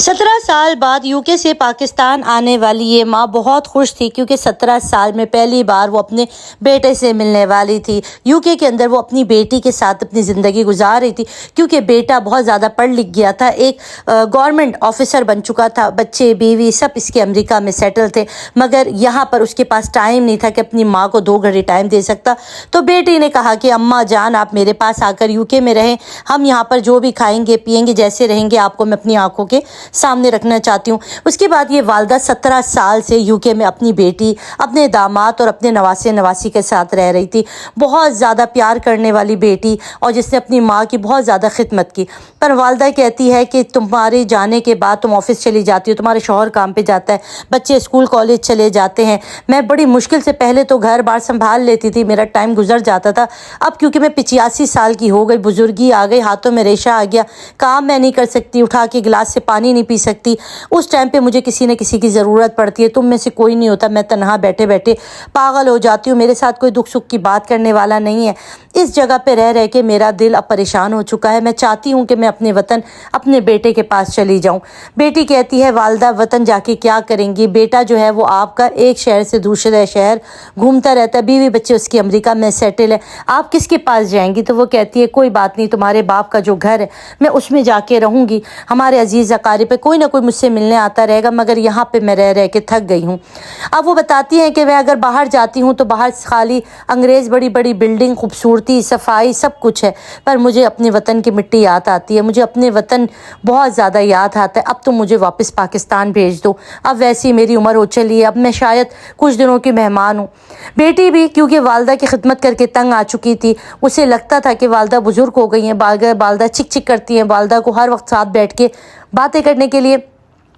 17 साल बाद यूके से पाकिस्तान आने वाली ये माँ बहुत खुश थी क्योंकि 17 साल में पहली बार वो अपने बेटे से मिलने वाली थी। यूके के अंदर वो अपनी बेटी के साथ अपनी ज़िंदगी गुजार रही थी क्योंकि बेटा बहुत ज़्यादा पढ़ लिख गया था, एक गवर्नमेंट ऑफिसर बन चुका था, बच्चे बीवी सब इसके अमेरिका में सेटल थे, मगर यहाँ पर उसके पास टाइम नहीं था कि अपनी माँ को 2 घंटे टाइम दे सकता। तो बेटी ने कहा कि अम्मा जान आप मेरे पास आकर यूके में रहें, हम यहाँ पर जो भी खाएंगे पिएंगे जैसे रहेंगे आपको मैं अपनी आंखों के सामने रखना चाहती हूँ। उसके बाद ये वालदा 17 साल से यूके में अपनी बेटी, अपने दामाद और अपने नवासी के साथ रह रही थी। बहुत ज़्यादा प्यार करने वाली बेटी और जिसने अपनी माँ की बहुत ज़्यादा खिदमत की। पर वालदा कहती है कि तुम्हारे जाने के बाद तुम ऑफिस चली जाती हो, तुम्हारे शौहर काम पे जाता है, बच्चे स्कूल कॉलेज चले जाते हैं, मैं बड़ी मुश्किल से पहले तो घर बार संभाल लेती थी, मेरा टाइम गुजर जाता था। अब क्योंकि मैं 85 साल की हो गई, बुजुर्गी आ गई, हाथों में रेशा आ गया, काम मैं नहीं कर सकती, उठा के गिलास से पानी नहीं पी सकती, उस टाइम पे मुझे किसी न किसी की ज़रूरत पड़ती है। तुम में से कोई नहीं होता, मैं तन्हा बैठे बैठे पागल हो जाती हूँ, मेरे साथ कोई दुख सुख की बात करने वाला नहीं है। इस जगह पे रह रह के मेरा दिल अब परेशान हो चुका है। मैं चाहती हूँ कि मैं अपने वतन अपने बेटे के पास चली जाऊँ। बेटी कहती है वालदा वतन जाके क्या करेंगी, बेटा जो है वो आपका एक शहर से दूसरे शहर घूमता रहता है, बीवी बच्चे उसकी अमेरिका में सेटल है, आप किसके पास जाएंगी। तो वो कहती है कोई बात नहीं, तुम्हारे बाप का जो घर है मैं उसमें जाके रहूँगी, हमारे अजीज़ अकारिब पे कोई ना कोई मुझसे मिलने आता रहेगा, मगर यहाँ पे मैं रह रह के थक गई हूँ। अब वो बताती हैं कि मैं अगर बाहर जाती हूँ तो बाहर खाली अंग्रेज़ बड़ी बड़ी बिल्डिंग, खूबसूरती, सफाई सब कुछ है, पर मुझे अपने वतन की मिट्टी याद आती है, मुझे अपने वतन बहुत ज़्यादा याद आता है। अब तो मुझे वापस पाकिस्तान भेज दो, अब वैसी मेरी उम्र हो चली है, अब मैं शायद कुछ दिनों की मेहमान हूँ। बेटी भी क्योंकि वालदा की खिदमत करके तंग आ चुकी थी, उसे लगता था कि वालदा बुजुर्ग हो गई हैं, वालदा चिक चिक करती हैं, वालदा को हर वक्त साथ बैठ के बातें करने के लिए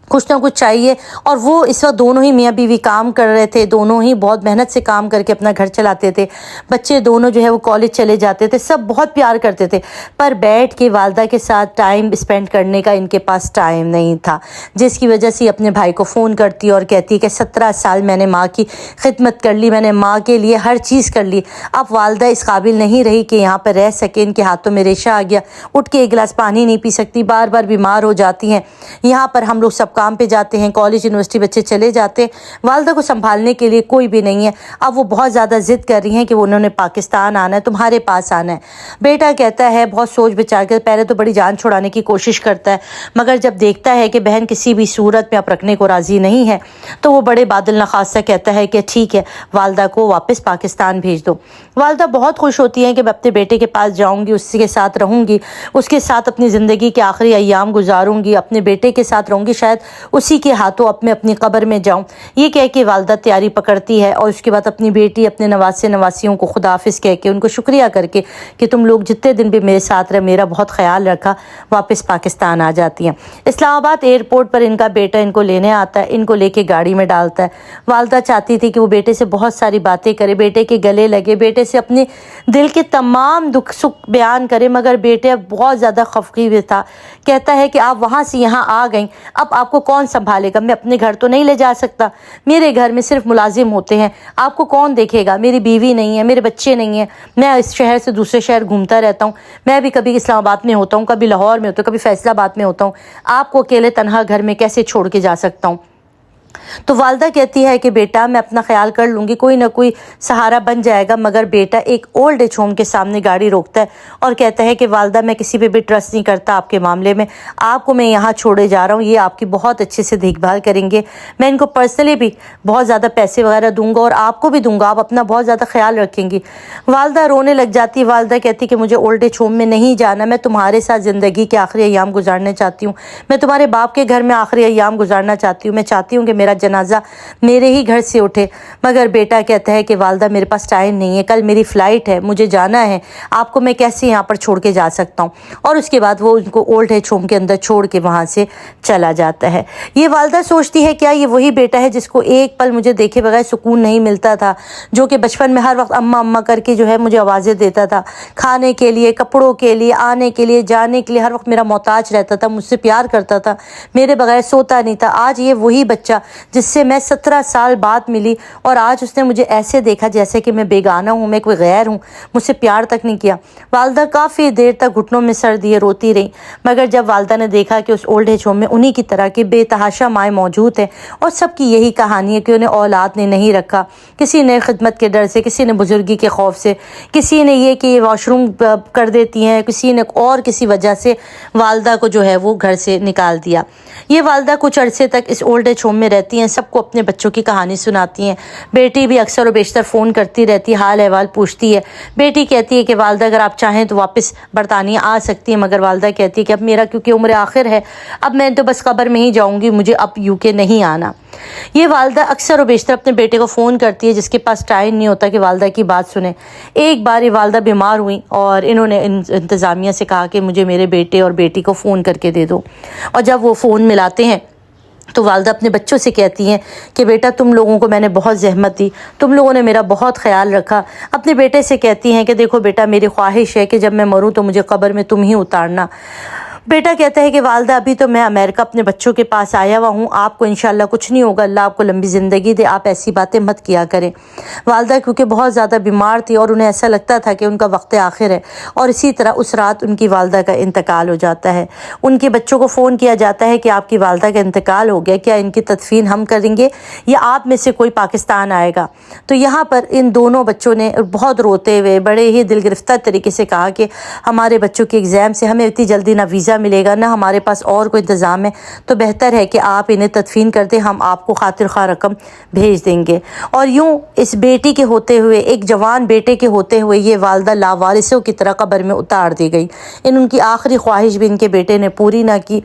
कुछ ना कुछ चाहिए। और वो इस वक्त दोनों ही मियाँ बीवी काम कर रहे थे, दोनों ही बहुत मेहनत से काम करके अपना घर चलाते थे, बच्चे दोनों जो है वो कॉलेज चले जाते थे, सब बहुत प्यार करते थे, पर बैठ के वालदा के साथ टाइम स्पेंड करने का इनके पास टाइम नहीं था, जिसकी वजह से अपने भाई को फ़ोन करती और कहती है कि 17 साल मैंने माँ की खिदमत कर ली, मैंने माँ के लिए हर चीज़ कर ली, अब वालदा इस काबिल नहीं रही कि यहाँ पर रह सके, इनके हाथों में रेशा आ गया, उठ के एक गिलास पानी नहीं पी सकती, बार बार बीमार हो जाती हैं। यहाँ पर हम लोग सब काम पे जाते हैं, कॉलेज यूनिवर्सिटी बच्चे चले जाते हैं, वालदा को संभालने के लिए कोई भी नहीं है। अब वो बहुत ज़्यादा ज़िद कर रही हैं कि वो उन्होंने पाकिस्तान आना है, तुम्हारे पास आना है। बेटा कहता है बहुत सोच विचार कर, पहले तो बड़ी जान छुड़ाने की कोशिश करता है, मगर जब देखता है कि बहन किसी भी सूरत में अब रखने को राज़ी नहीं है तो वो बड़े बादल नखासा कहता है कि ठीक है वालदा को वापस पाकिस्तान भेज दो। वालदा बहुत खुश होती हैं कि मैं अपने बेटे के पास जाऊँगी, उसके साथ रहूँगी, उसके साथ अपनी ज़िंदगी के आखिरी अय्याम गुजारूँगी, अपने बेटे के साथ रहूँगी, शायद उसी के हाथों अपनी कब्र में जाऊं। ये कह के वालदा तैयारी पकड़ती है और उसके बाद अपनी बेटी अपने नवासियों को खुदाफिज कह के उनको शुक्रिया करके कि तुम लोग जितने दिन भी मेरे साथ रहे, मेरा बहुत ख्याल रखा, वापस पाकिस्तान आ जाती हैं। इस्लामाबाद एयरपोर्ट पर इनका बेटा इनको लेने आता है, इनको लेके गाड़ी में डालता है। वालदा चाहती थी कि वो बेटे से बहुत सारी बातें करे, बेटे के गले लगे, बेटे से अपने दिल के तमाम दुख सुख बयान करे, मगर बेटे बहुत ज़्यादा खफगी था। कहता है कि आप वहाँ से यहाँ आ गई, अब आपको कौन संभालेगा, मैं अपने घर तो नहीं ले जा सकता, मेरे घर में सिर्फ मुलाजिम होते हैं, आपको कौन देखेगा, मेरी बीवी नहीं है, मेरे बच्चे नहीं हैं, मैं इस शहर से दूसरे शहर घूमता रहता हूँ, मैं भी कभी इस्लामाबाद में होता हूँ, कभी लाहौर में होता हूँ, कभी फैसलाबाद में होता हूँ, आपको अकेले तनहा घर में कैसे छोड़ के जा सकता हूँ। तो वालदा कहती है कि बेटा मैं अपना ख्याल कर लूँगी, कोई ना कोई सहारा बन जाएगा, मगर बेटा एक ओल्ड एज होम के सामने गाड़ी रोकता है और कहता है कि वालदा मैं किसी पे भी ट्रस्ट नहीं करता आपके मामले में, आपको मैं यहाँ छोड़े जा रहा हूँ, ये आपकी बहुत अच्छे से देखभाल करेंगे, मैं इनको पर्सनली भी बहुत ज़्यादा पैसे वगैरह दूंगा और आपको भी दूंगा, आप अपना बहुत ज़्यादा ख्याल रखेंगी। वालदा रोने लग जाती है। वालदा कहती कि मुझे ओल्ड एज होम में नहीं जाना, मैं तुम्हारे साथ ज़िंदगी के आखिरी अय्याम गुजारना चाहती हूँ, मैं तुम्हारे बाप के घर में आखिरी अय्याम गुजारना चाहती हूँ, मैं चाहती हूँ कि मेरा जनाजा मेरे ही घर से उठे। मगर बेटा कहता है कि वालदा मेरे पास टाइम नहीं है, कल मेरी फ़्लाइट है, मुझे जाना है, आपको मैं कैसे यहाँ पर छोड़ के जा सकता हूँ। और उसके बाद वो उनको ओल्ड एज होम के अंदर छोड़ के वहाँ से चला जाता है। ये वालदा सोचती है क्या ये वही बेटा है जिसको एक पल मुझे देखे बगैर सुकून नहीं मिलता था, जो कि बचपन में हर वक्त अम्मा अम्मा करके जो है मुझे आवाज़ें देता था, खाने के लिए, कपड़ों के लिए, आने के लिए, जाने के लिए, हर वक्त मेरा मोहताज रहता था, मुझसे प्यार करता था, मेरे बगैर सोता नहीं था। आज ये वही बच्चा جس سے میں 17 سال بعد ملی، اور آج اس نے مجھے ایسے دیکھا جیسے کہ میں بیگانہ ہوں، میں کوئی غیر ہوں، مجھ سے پیار تک نہیں کیا۔ والدہ کافی دیر تک گھٹنوں میں سر دیے روتی رہی، مگر جب والدہ نے دیکھا کہ اس اولڈ ایج ہوم میں انہی کی طرح کے بے تحاشا مائیں موجود ہیں، اور سب کی یہی کہانی ہے کہ انہیں اولاد نے نہیں رکھا، کسی نے خدمت کے ڈر سے، کسی نے بزرگی کے خوف سے، کسی نے یہ کہ یہ واش روم کر دیتی ہیں، کسی نے اور کسی وجہ سے والدہ کو جو ہے وہ گھر سے نکال دیا۔ یہ والدہ کچھ عرصے تک اس اولڈ ایج ہوم میں رہتی ہیں، سب کو اپنے بچوں کی کہانی سناتی ہیں۔ بیٹی بھی اکثر و بیشتر فون کرتی رہتی، حال احوال پوچھتی ہے۔ بیٹی کہتی ہے کہ والدہ اگر آپ چاہیں تو واپس برطانیہ آ سکتی ہیں، مگر والدہ کہتی ہے کہ اب میرا کیونکہ عمر آخر ہے، اب میں تو بس قبر میں ہی جاؤں گی، مجھے اب UK نہیں آنا۔ یہ والدہ اکثر و بیشتر اپنے بیٹے کو فون کرتی ہے، جس کے پاس ٹائم نہیں ہوتا کہ والدہ کی بات سنے۔ ایک بار یہ والدہ بیمار ہوئی اور انہوں نے انتظامیہ سے کہا کہ مجھے میرے بیٹے اور بیٹی کو فون کر کے دے دو، اور جب وہ فون ملاتے ہیں تو والدہ اپنے بچوں سے کہتی ہیں کہ بیٹا تم لوگوں کو میں نے بہت زحمت دی، تم لوگوں نے میرا بہت خیال رکھا۔ اپنے بیٹے سے کہتی ہیں کہ دیکھو بیٹا، میری خواہش ہے کہ جب میں مروں تو مجھے قبر میں تم ہی اتارنا۔ بیٹا کہتا ہے کہ والدہ ابھی تو میں امریکہ اپنے بچوں کے پاس آیا ہوا ہوں، آپ کو انشاءاللہ کچھ نہیں ہوگا، اللہ آپ کو لمبی زندگی دے، آپ ایسی باتیں مت کیا کریں۔ والدہ کیونکہ بہت زیادہ بیمار تھی اور انہیں ایسا لگتا تھا کہ ان کا وقت آخر ہے، اور اسی طرح اس رات ان کی والدہ کا انتقال ہو جاتا ہے۔ ان کے بچوں کو فون کیا جاتا ہے کہ آپ کی والدہ کا انتقال ہو گیا، کیا ان کی تدفین ہم کریں گے یا آپ میں سے کوئی پاکستان آئے گا؟ تو یہاں پر ان دونوں بچوں نے بہت روتے ہوئے بڑے ہی دل گرفتہ طریقے سے کہا کہ ہمارے بچوں کے ایگزام سے ہمیں اتنی جلدی نہ ویزا ملے گا، نہ ہمارے پاس اور کوئی انتظام ہے، تو بہتر ہے کہ آپ انہیں تدفین کر دیں، ہم آپ کو خاطر خواہ رقم بھیج دیں گے۔ اور یوں اس بیٹی کے ہوتے ہوئے، ایک جوان بیٹے کے ہوتے ہوئے، یہ والدہ لاوارثوں کی طرح قبر میں اتار دی گئی۔ ان کی آخری خواہش بھی ان کے بیٹے نے پوری نہ کی۔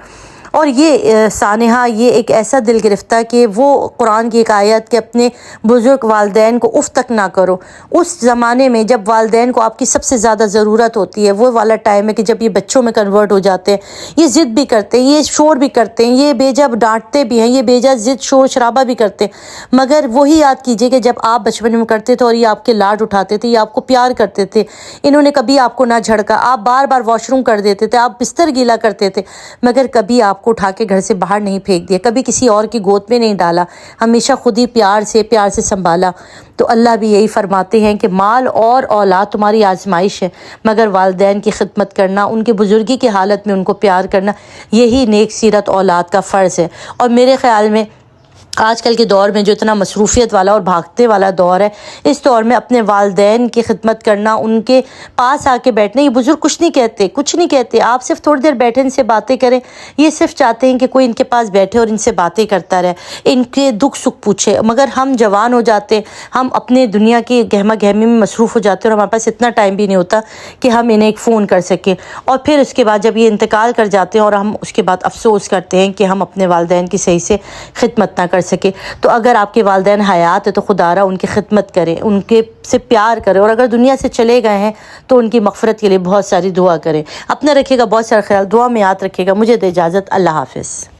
اور یہ سانحہ، یہ ایک ایسا دل گرفتہ کہ وہ قرآن کی ایک آیت کہ اپنے بزرگ والدین کو اف تک نہ کرو، اس زمانے میں جب والدین کو آپ کی سب سے زیادہ ضرورت ہوتی ہے، وہ والا ٹائم ہے کہ جب یہ بچوں میں کنورٹ ہو جاتے ہیں، یہ ضد بھی کرتے ہیں، یہ شور بھی کرتے ہیں، یہ بیجا ڈانٹتے بھی ہیں، یہ بیجا ضد شور شرابہ بھی کرتے ہیں، مگر وہی یاد کیجئے کہ جب آپ بچپن میں کرتے تھے اور یہ آپ کے لاڈ اٹھاتے تھے، یہ آپ کو پیار کرتے تھے، انہوں نے کبھی آپ کو نہ جھڑکا، آپ بار بار واش روم کر دیتے تھے، آپ بستر گیلا کرتے تھے، مگر کبھی آپ کو اٹھا کے گھر سے باہر نہیں پھینک دیا، کبھی کسی اور کی گود میں نہیں ڈالا، ہمیشہ خود ہی پیار سے سنبھالا۔ تو اللہ بھی یہی فرماتے ہیں کہ مال اور اولاد تمہاری آزمائش ہے، مگر والدین کی خدمت کرنا، ان کی بزرگی کی حالت میں ان کو پیار کرنا، یہی نیک سیرت اولاد کا فرض ہے۔ اور میرے خیال میں آج کل کے دور میں جو اتنا مصروفیت والا اور بھاگتے والا دور ہے، اس دور میں اپنے والدین کی خدمت کرنا، ان کے پاس آ کے بیٹھنا، یہ بزرگ کچھ نہیں کہتے، آپ صرف تھوڑی دیر بیٹھے ان سے باتیں کریں، یہ صرف چاہتے ہیں کہ کوئی ان کے پاس بیٹھے اور ان سے باتیں کرتا رہے، ان کے دکھ سکھ پوچھے۔ مگر ہم جوان ہو جاتے، ہم اپنے دنیا کی گہما گہمی میں مصروف ہو جاتے، اور ہمارے پاس اتنا ٹائم بھی نہیں ہوتا کہ ہم انہیں ایک فون کر سکیں، اور پھر اس کے بعد جب یہ انتقال کر جاتے ہیں اور ہم اس کے بعد افسوس کرتے ہیں کہ ہم اپنے والدین کی صحیح سے خدمت نہ کر سکے۔ تو اگر آپ کے والدین حیات ہے تو خدا را ان کی خدمت کریں، ان کے سے پیار کریں، اور اگر دنیا سے چلے گئے ہیں تو ان کی مغفرت کے لیے بہت ساری دعا کریں۔ اپنا رکھیے گا بہت سارا خیال، دعا میں یاد رکھیے گا۔ مجھے دے اجازت، اللہ حافظ۔